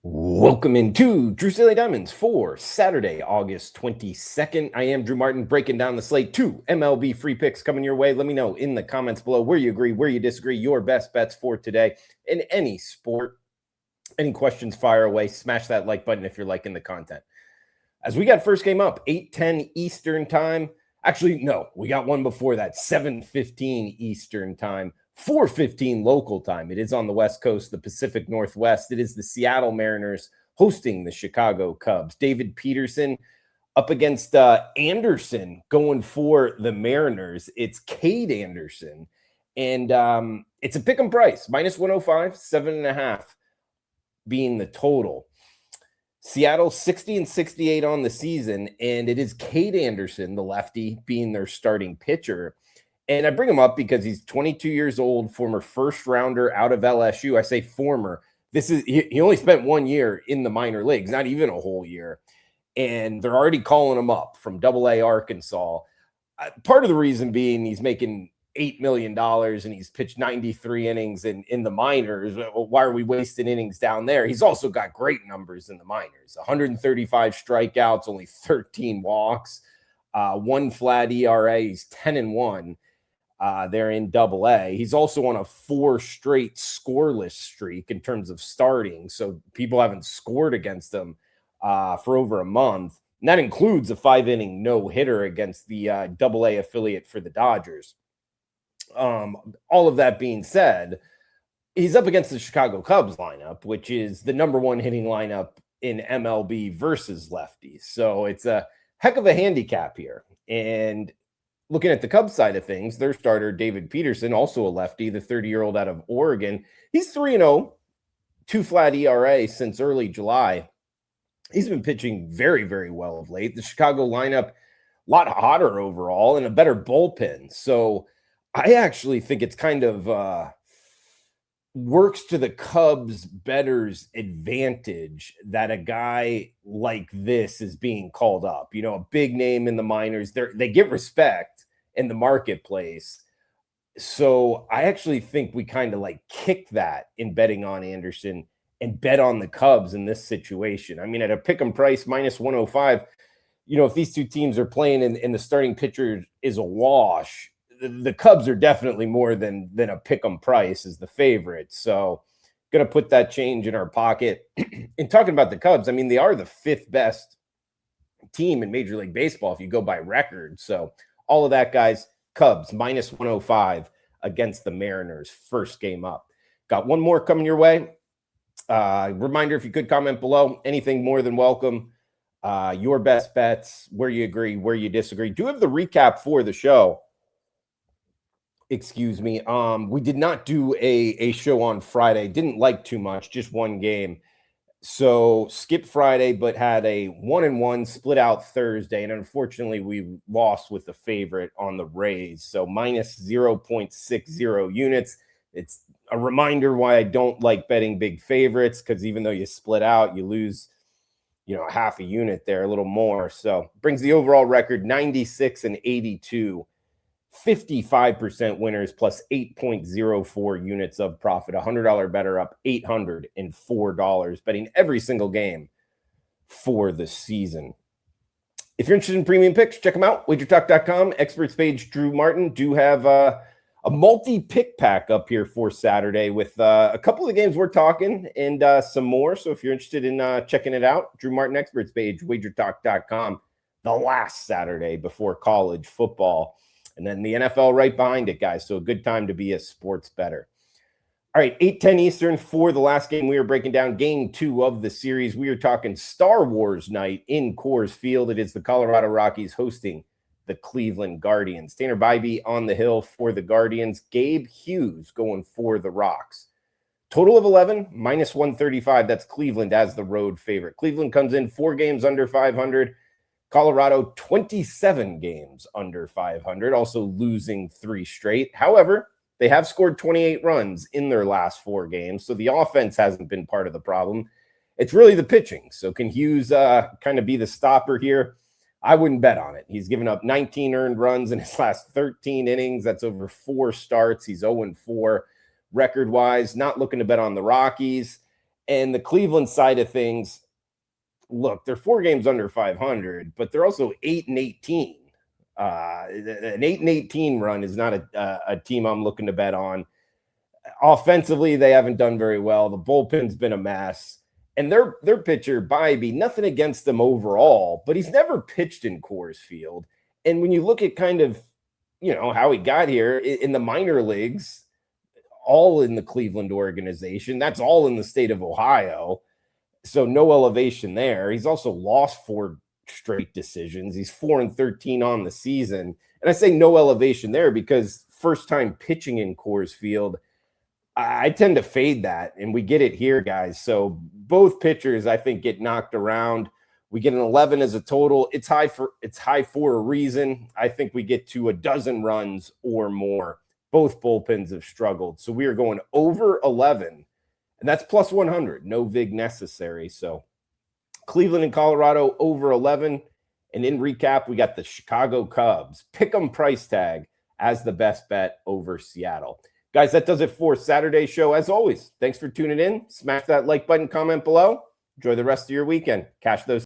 Welcome into Drew Staley Diamonds for Saturday, August 22nd. I am Drew Martin breaking down the slate. 2 MLB free picks coming your way. Let me know in the comments below where you agree, where you disagree, your best bets for today in any sport. Any questions, fire away. Smash that like button if you're liking the content. As we got first game up, 8:10 Eastern time. Actually, no, we got one before that, 7:15 Eastern time. 4:15 local time. It is on the West Coast, the Pacific Northwest. It is the Seattle Mariners hosting the Chicago Cubs. David Peterson up against Anderson going for the Mariners. It's Cade Anderson, and it's a pick 'em price, -105, 7.5 being the total. Seattle 60-68 on the season, and it is Cade Anderson, the lefty, being their starting pitcher. And I bring him up because he's 22 years old, former first rounder out of LSU. I say former. He only spent 1 year in the minor leagues, not even a whole year. And they're already calling him up from AA Arkansas. Part of the reason being he's making $8 million and he's pitched 93 innings in the minors. Why are we wasting innings down there? He's also got great numbers in the minors. 135 strikeouts, only 13 walks, one flat ERA. He's 10-1. They're in AA. He's also on a 4 straight scoreless streak in terms of starting. So people haven't scored against him for over a month. And that includes a 5-inning no-hitter against the AA affiliate for the Dodgers. All of that being said, he's up against the Chicago Cubs lineup, which is the number one hitting lineup in MLB versus lefties. So it's a heck of a handicap here. And looking at the Cubs side of things, their starter, David Peterson, also a lefty, the 30-year-old out of Oregon. He's 3-0, 2 flat ERA since early July. He's been pitching very, very well of late. The Chicago lineup, a lot hotter overall and a better bullpen. So I actually think it's kind of works to the Cubs' bettors' advantage that a guy like this is being called up. You know, a big name in the minors. They get respect in the marketplace. So I actually think we kind of like kick that in betting on Anderson and bet on the Cubs in this situation. I mean, at a pick 'em price, -105, you know, if these two teams are playing and the starting pitcher is a wash, the Cubs are definitely more than a pick 'em price as the favorite. So going to put that change in our pocket. And talking about the Cubs, I mean, they are the 5th best team in Major League Baseball if you go by record. So all of that, guys, Cubs -105 against the Mariners, first game up. Got one more coming your way. Reminder, if you could comment below, anything more than welcome. Your best bets, where you agree, where you disagree. Do have the recap for the show. Excuse me. We did not do a show on Friday. Didn't like too much, just one game. So skipped Friday, but had a 1-1 split out Thursday. And unfortunately, we lost with the favorite on the Rays. So -0.60 units. It's a reminder why I don't like betting big favorites, because even though you split out, you lose, you know, half a unit there, a little more. So brings the overall record 96-82. 55% winners plus 8.04 units of profit. $100 better up $804, betting every single game for the season. If you're interested in premium picks, check them out. WagerTalk.com, experts page, Drew Martin. Do have a multi-pick pack up here for Saturday with a couple of the games we're talking and some more. So if you're interested in checking it out, Drew Martin experts page, WagerTalk.com, the last Saturday before college football. And then the NFL right behind it, guys. So a good time to be a sports bettor. All right, 8:10 Eastern for the last game. We are breaking down game 2 of the series. We are talking Star Wars night in Coors Field. It is the Colorado Rockies hosting the Cleveland Guardians. Tanner Bybee on the hill for the Guardians. Gabe Hughes going for the Rocks. Total of 11, -135. That's Cleveland as the road favorite. Cleveland comes in 4 games under 500. Colorado, 27 games under 500, also losing 3 straight. However, they have scored 28 runs in their last 4 games, so the offense hasn't been part of the problem. It's really the pitching. So can Hughes kind of be the stopper here? I wouldn't bet on it. He's given up 19 earned runs in his last 13 innings. That's over 4 starts. He's 0-4 record-wise. Not looking to bet on the Rockies. And the Cleveland side of things, look, they're 4 games under 500, but they're also 8-18. An 8-18 run is not a team I'm looking to bet on. Offensively, they haven't done very well. The bullpen's been a mess. And their pitcher, Bybee, nothing against him overall, but he's never pitched in Coors Field. And when you look at kind of, how he got here in the minor leagues, all in the Cleveland organization, that's all in the state of Ohio. So no elevation there. He's also lost 4 straight decisions. He's 4-13 on the season. And I say no elevation there because first time pitching in Coors Field, I tend to fade that, and we get it here, guys. So both pitchers, I think, get knocked around. We get an 11 as a total. It's high for a reason. I think we get to a dozen runs or more. Both bullpens have struggled. So we are going over 11, and that's plus 100. No vig necessary. So Cleveland and Colorado over 11. And in recap, we got the Chicago Cubs. Pick 'em price tag as the best bet over Seattle. Guys, that does it for Saturday's show. As always, thanks for tuning in. Smash that like button, comment below. Enjoy the rest of your weekend. Cash those